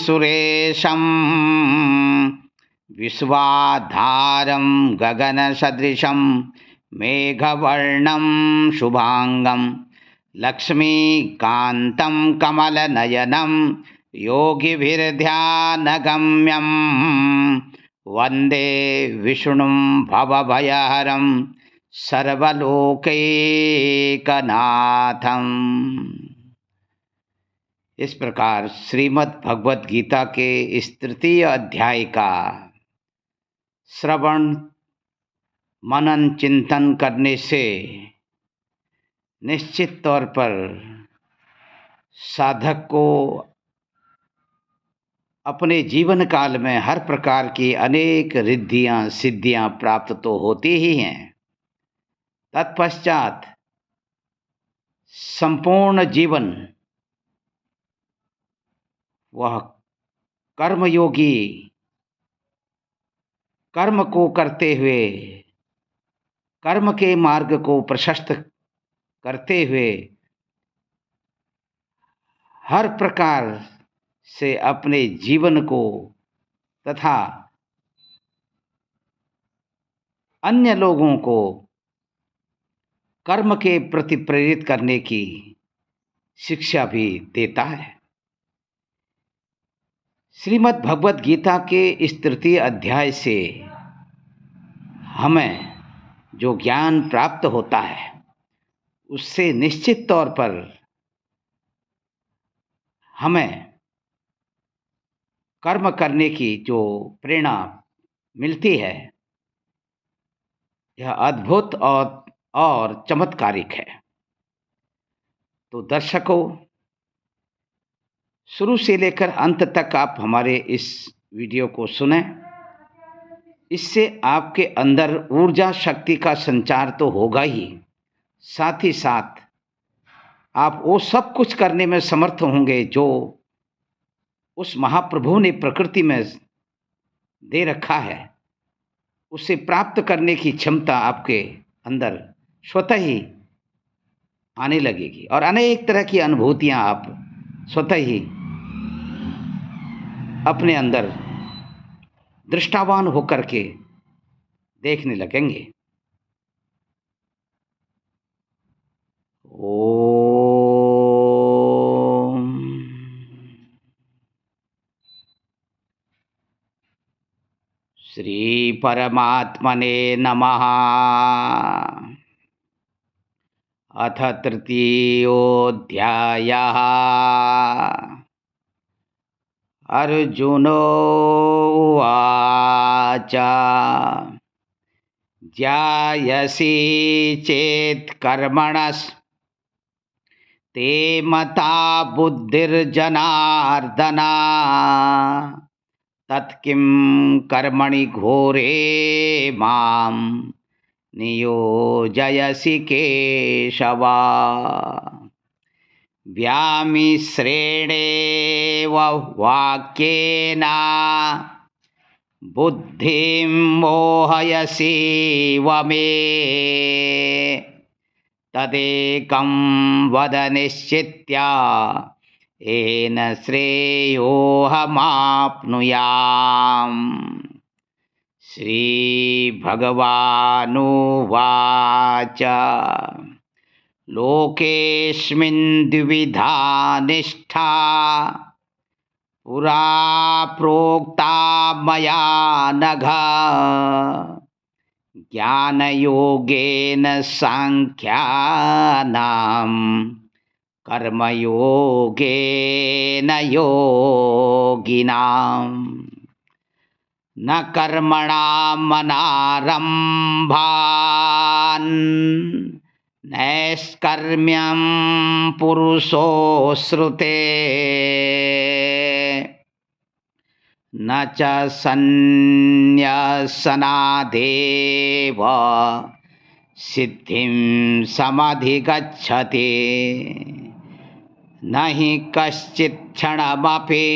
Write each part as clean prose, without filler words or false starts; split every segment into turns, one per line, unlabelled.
सुरेशं विश्वाधारं गगनसदृशं मेघवर्णं शुभांगं लक्ष्मीकान्तं कमलनयनं योगिभिर्ध्यानगम्यं वन्दे विष्णुं भवभयहरं सर्वलोकैकनाथम्। इस प्रकार श्रीमद् भगवत गीता के इस तृतीय अध्याय का श्रवण मनन चिंतन करने से निश्चित तौर पर साधक को अपने जीवन काल में हर प्रकार की अनेक रिद्धियां सिद्धियां प्राप्त तो होती ही हैं। तत्पश्चात संपूर्ण जीवन वह कर्मयोगी कर्म को करते हुए कर्म के मार्ग को प्रशस्त करते हुए हर प्रकार से अपने जीवन को तथा अन्य लोगों को कर्म के प्रति प्रेरित करने की शिक्षा भी देता है। श्रीमद् भगवत गीता के इस तृतीय अध्याय से हमें जो ज्ञान प्राप्त होता है उससे निश्चित तौर पर हमें कर्म करने की जो प्रेरणा मिलती है यह अद्भुत और चमत्कारिक है। तो दर्शकों, शुरू से लेकर अंत तक आप हमारे इस वीडियो को सुनें। इससे आपके अंदर ऊर्जा शक्ति का संचार तो होगा ही, साथ ही साथ आप वो सब कुछ करने में समर्थ होंगे जो उस महाप्रभु ने प्रकृति में दे रखा है। उसे प्राप्त करने की क्षमता आपके अंदर स्वतः ही आने लगेगी और अनेक तरह की अनुभूतियां आप स्वतः ही अपने अंदर दृष्टावान होकर के देखने लगेंगे। ओम श्री परमात्मने नमः। अथ तृतीयोऽध्यायः। अर्जुनोवाच ध्यायसि चेत् कर्मणस्ते मता बुद्धिर्जनार्दन तत्किं कर्मणि घोरे मां नियोजयसि केशव। व्यामिश्रेणेव वाक्येन बुद्धिं मोहयसीव मे तदेकं वद निश्चित्य येन श्रेयोऽहमाप्नुयाम्। श्रीभगवानुवाच लोकेऽस्मिन् द्विविधा निष्ठा पुरा प्रोक्ता मया नघ ज्ञानयोगेन सांख्यानां कर्मयोगेन योगिनाम्। न कर्मणामनारम्भान् नैष्कर्म्यं पुरुषोऽश्नुते न च सन्न्यसनादेव सिद्धिं समधिगच्छति। न हि कश्चित् क्षणमपि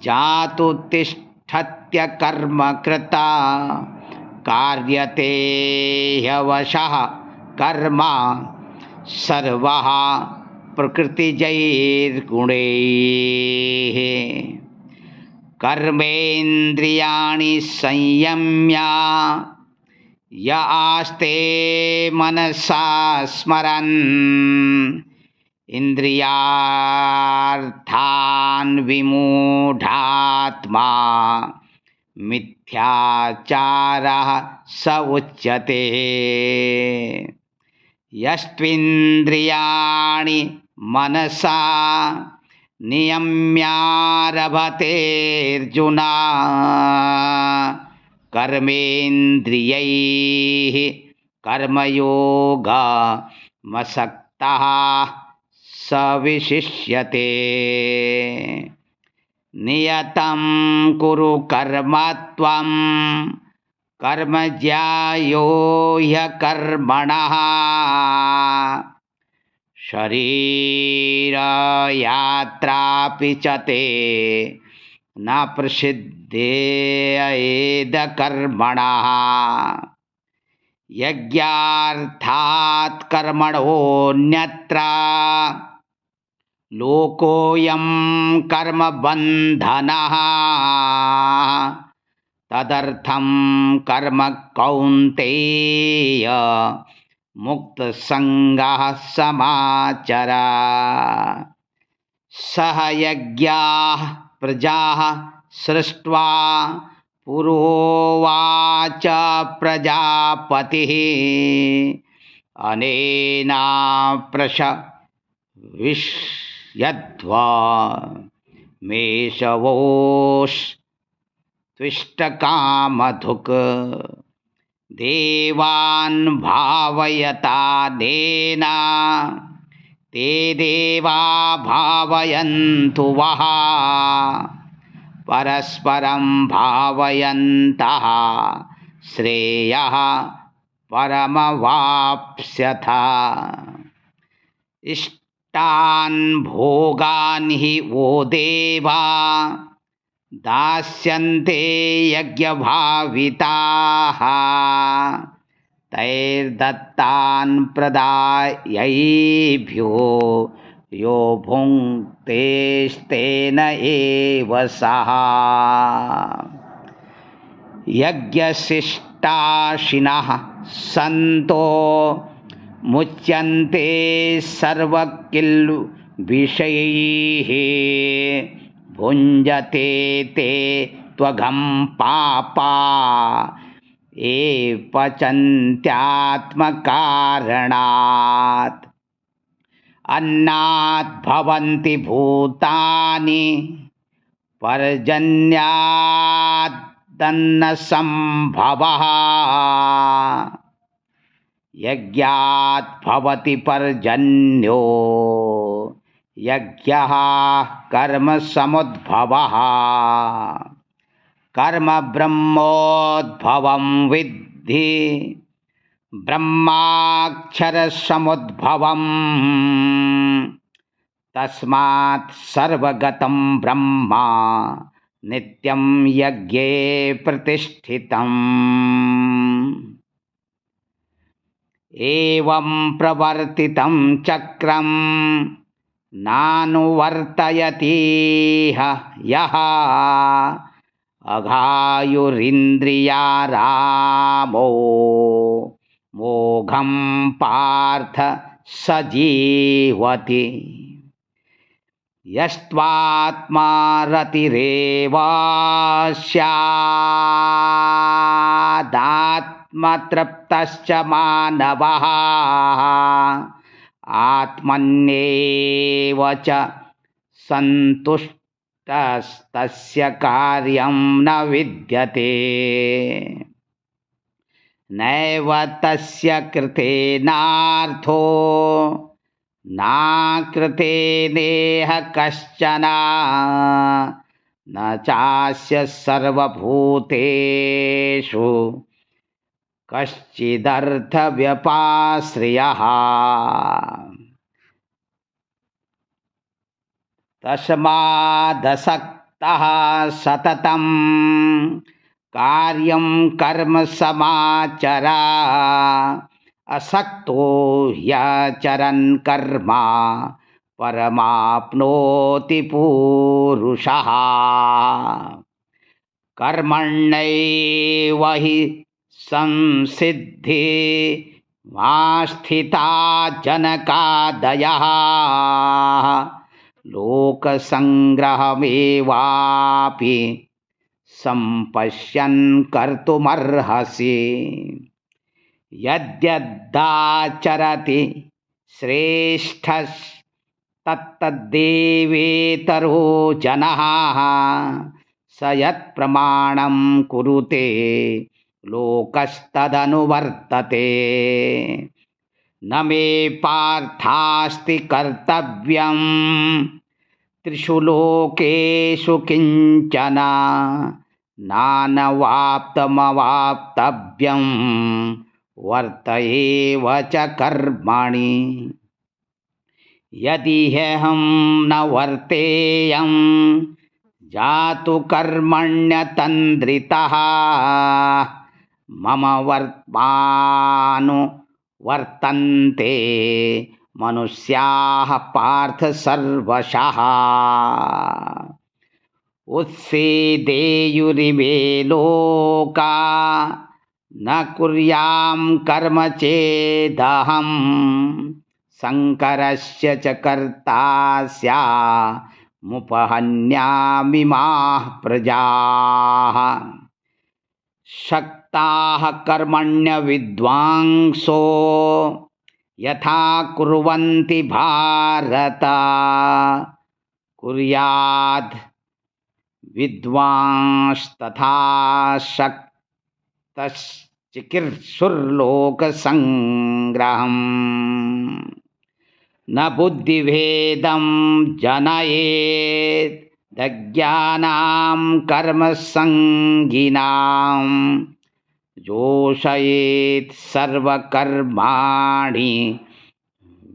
जातु तिष्ठत्य कर्म कृता कार्यते ह्यवशः कर्म सर्वः प्रकृतिजैर्गुणैः। कर्मेन्द्रियाणि संयम्य य आस्ते मनसा स्मरन् इंद्रियार्थान् विमूढात्मा मिथ्याचारः स उच्यते। यस्त्विन्द्रियाणि मनसा नियम्यारभतेऽर्जुन कर्मेन्द्रियैः कर्मयोगमसक्तः स विशिष्यते। नियतं कुरु कर्म त्वं कर्म ज्यायो ह्यकर्मणः शरीरयात्रापि च ते न प्रसिद्धेयेद कर्मणः। यज्ञार्थात् कर्मणोऽन्यत्र लोकोऽयं कर्मबन्धनः तदर्थं कर्म कौन्तेय मुक्तसंगः समाचर। सह यज्ञाः प्रजाः सृष्ट्वा पुरोवाच प्रजापतिः अनेना प्रशविष्यध्वा मेषवोस्त्विष्टकामधुक् देवान् भावयतानेन ते देवा भावयन्तु वः परस्परं भावयन्तः श्रेयः परमवाप्स्यथ। इष्टान् भोगान् हि वो देवा दास्यन्ते यज्ञभाविताः तैर्दत्तान् प्रदायैभ्यो यो भुङ्क्तेस्तेन एव सः। यज्ञशिष्टाशिनः सन्तो मुच्यन्ते सर्वकिल्बिषैः भुञ्जते ते त्वघं पापा ये पचन्त्यात्मकारणात्। अन्नात् भवन्ति भूतानि पर्जन्यादन्नसम्भवः यज्ञात् भवति पर्जन्यो यज्ञः कर्मसमुद्भवः। कर्म ब्रह्मोद्भवं विद्धि ब्रह्माक्षरसमुद्भवम् तस्मात् सर्वगतं ब्रह्म नित्यं यज्ञे प्रतिष्ठितम्। एवं प्रवर्तितं चक्रं नानुवर्तयतीह यः अघायुरिन्द्रियारामो मोघं पार्थ स जीवति। यस्त्वात्मा रतिरेव स्यादात्मतृप्तश्च मानवः आत्मन्येव च सन्तुष्टस्तस्य कार्यं न विद्यते। नैव तस्य कृतेनार्थो नाकृते नेह कश्चन न चास्य सर्वभूतेषु कश्चिदर्थव्यपाश्रयः। तस्मादसक्तः सततं कार्यं कर्म समाचर असक्तो ह्यचरन् कर्म परमाप्नोति पूरुषः। कर्मण्यैव हि संसिद्धि स्थिता जनकादयः लोकसंग्रहमेवापि संपश्यन् कर्तुमर्हसि यद्यदाचरति श्रेष्ठस्तत्तद्देवेतरो जनः स यत्प्रमाणं कुरुते लोकस्तदनुवर्तते न मे पार्थास्ति कर्तव्यं त्रिषु लोकेषु किंचन नानवाप्तमवाप्तव्यं वर्त एव च कर्मणि यदि ह्यहं न वर्तेयं जातु कर्मण्यतन्द्रितः मम वर्त्मानु वर्तन्ते मनुष्याः पार्थ सर्वशः उत्सीदेयुरिमे लोका न कुर्यां कर्म चेदहं शङ्करस्य च कर्ता स्यामुपहन्यामिमाः प्रजाः शक्ताः कर्मण्य विद्वांसो यथा कुर्वन्ति भारत कुर्याद् विद्वांस्तथा शक्तश्चिकीर्षुर्लोकसंग्रहम् न बुद्धिभेदं जनयेत् दज्ञानां कर्मसंगिनां जोषयेत् सर्वकर्माणि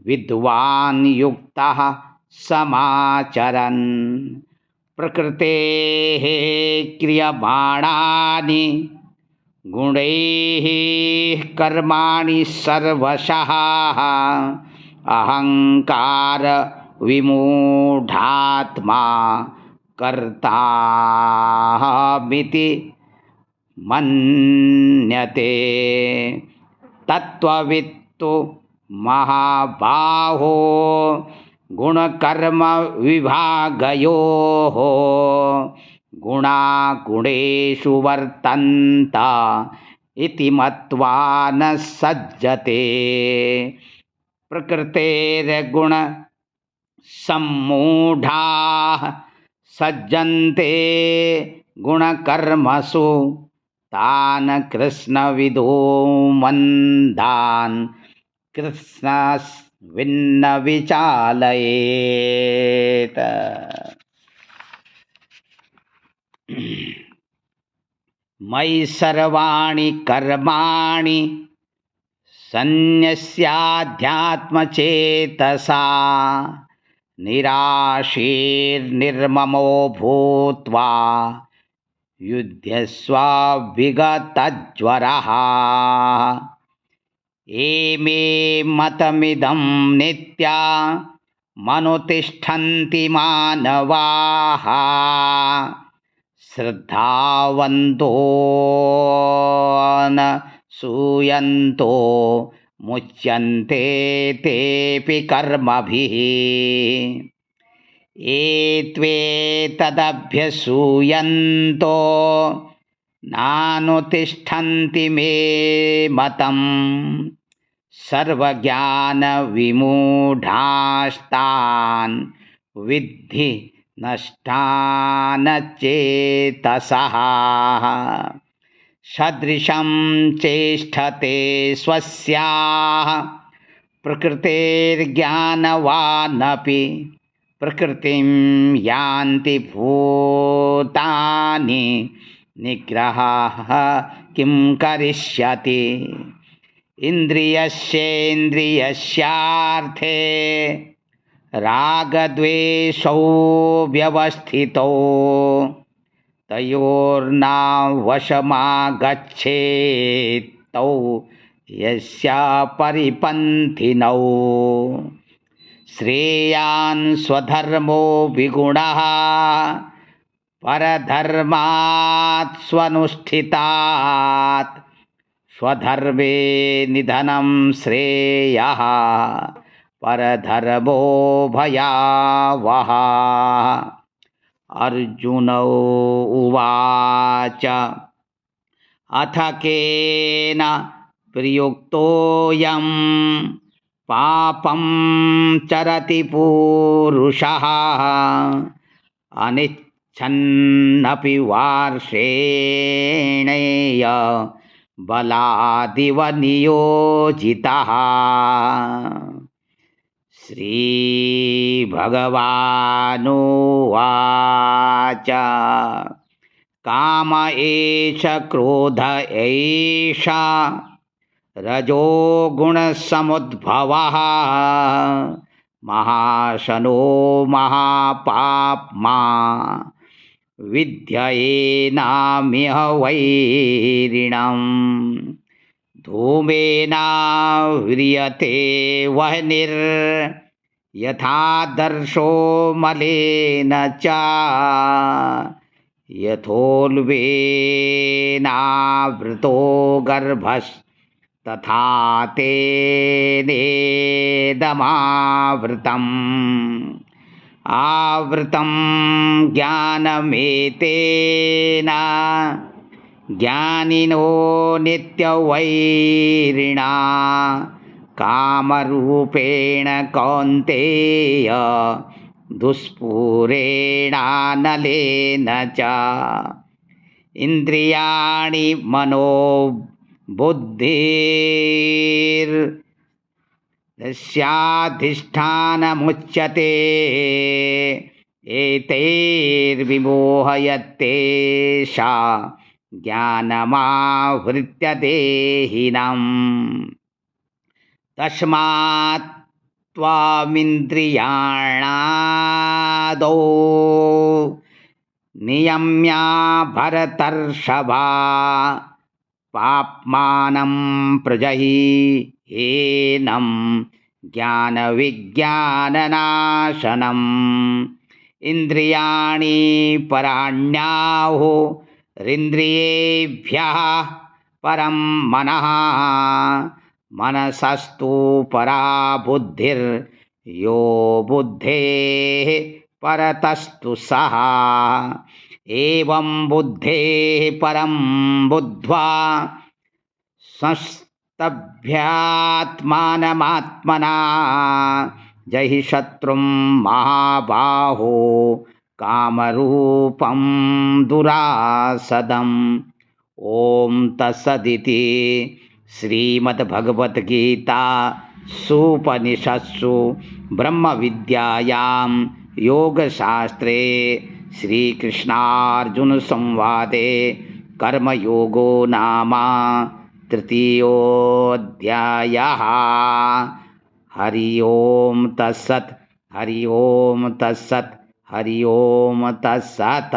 विद्वान् युक्तः समाचरन् प्रकृतेः क्रियमाणानि गुणैः कर्माणि सर्वशः अहंकार विमूढ़ात्मा कर्ताहमिति मन्यते तत्त्ववित्तु महाबाहो गुणकर्म विभागयोः गुणा गुणेषु वर्तन्त इति मत्वा न सज्जते प्रकृतेर्गुण सम्मूढ़ाः सज्जन्ते गुणकर्मसु तान् कृष्णविदो मन्दान् कृष्णस्मिन्न विचालयेत्। मयि सर्वाणि कर्माणि सन्न्यस्याध्यात्मचेतसा निराशीर्निर्ममो भूत्वा युध्यस्व विगतज्वरः एमे मतमिदं नित्या मनुतिष्ठन्ति मानवाः श्रद्धावन्तो न सूयन्तो मुच्यन्ते तेऽपि कर्मभिः एत्वेतदभ्यसूयन्तो नानुतिष्ठन्ति मे मतम् सर्वज्ञानविमूढास्तान् विद्धि नष्टान् चेतसः सदृशं चेष्टते स्वस्याः प्रकृतेर्ज्ञानवानपि प्रकृतिं यान्ति भूतानि निग्रहः किं करिष्यति इन्द्रियस्येन्द्रियस्यार्थे रागद्वेषौ व्यवस्थितौ तयोर्नावशमागच्छेत् तौ यस्या परिपन्थिनौ श्रेयान् स्वधर्मो विगुणः परधर्मात् स्वनुष्ठितात् स्वधर्मे निधनं श्रेयः परधर्मो भयावहः। अर्जुन उवाच अथ केन प्रयुक्तोऽयं पापं चरति पूरुषः अनिच्छन्नपि वार्ष्णेय बलादिव नियोजितः। श्रीभगवानुवाच काम एष क्रोध एष रजोगुणसमुद्भवः महाशनो महापाप्मा विद्येनामिह वैरिणम् धूमेनाव्रियते वह्निर्यथादर्शो मलेन च यथोल्बेनावृतो गर्भस्तथा तेनेदमावृतम् आवृतं ज्ञानमेतेन ज्ञानिनो नित्यवैरिणा कामरूपेण कौन्तेय दुष्पूरेणानलेन च इन्द्रियाणि मनो बुद्धिर्दस्याधिष्ठानमुच्यते एतैर्विमोहयत्येषा ज्ञानमावृत्य देहिनम् तस्मात् त्वामिन्द्रियाणादौ नियम्य भरतर्षभा पाप्मानं प्रजह्येनं ज्ञानविज्ञाननाशनम् इन्द्रियाणि पराण्याहुरिन्द्रियेभ्यः परं मनः मनसस्तु परा बुद्धिर्यो बुद्धेः परतस्तु सः एवं बुद्धेः परं बुद्ध्वा संस्तभ्यात्मानमात्मना जहि शत्रुं महाबाहो कामरूपं दुरासदम्। ओम तत्सदिति श्रीमद्भगवद्गीता सुपनिषत्सु ब्रह्म विद्यायां योगशास्त्रे श्रीकृष्णार्जुन संवादे कर्मयोगो नाम तृतीयोऽध्यायः। हरि ओम तत्सत् हरि ओम तत्सत् हरि ओम तत्सत्।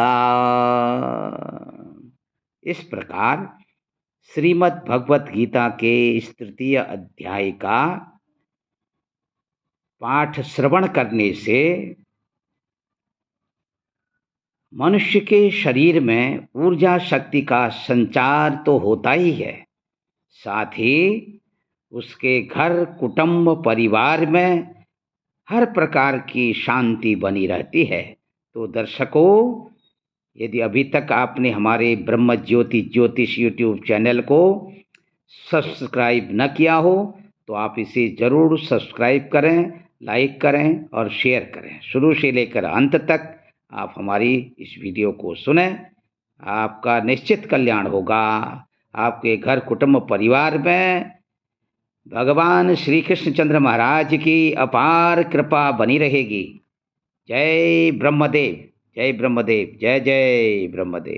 इस प्रकार श्रीमद् भगवत गीता के इस तृतीय अध्याय का पाठ श्रवण करने से मनुष्य के शरीर में ऊर्जा शक्ति का संचार तो होता ही है, साथ ही उसके घर कुटुंब परिवार में हर प्रकार की शांति बनी रहती है। तो दर्शकों, यदि अभी तक आपने हमारे ब्रह्म ज्योति ज्योतिष यूट्यूब चैनल को सब्सक्राइब न किया हो तो आप इसे ज़रूर सब्सक्राइब करें, लाइक करें और शेयर करें। शुरू से लेकर अंत तक आप हमारी इस वीडियो को सुनें, आपका निश्चित कल्याण होगा। आपके घर कुटुंब परिवार में भगवान श्री कृष्णचंद्र महाराज की अपार कृपा बनी रहेगी। जय ब्रह्मदेव, जय ब्रह्मदेव, जय जय ब्रह्मदेव।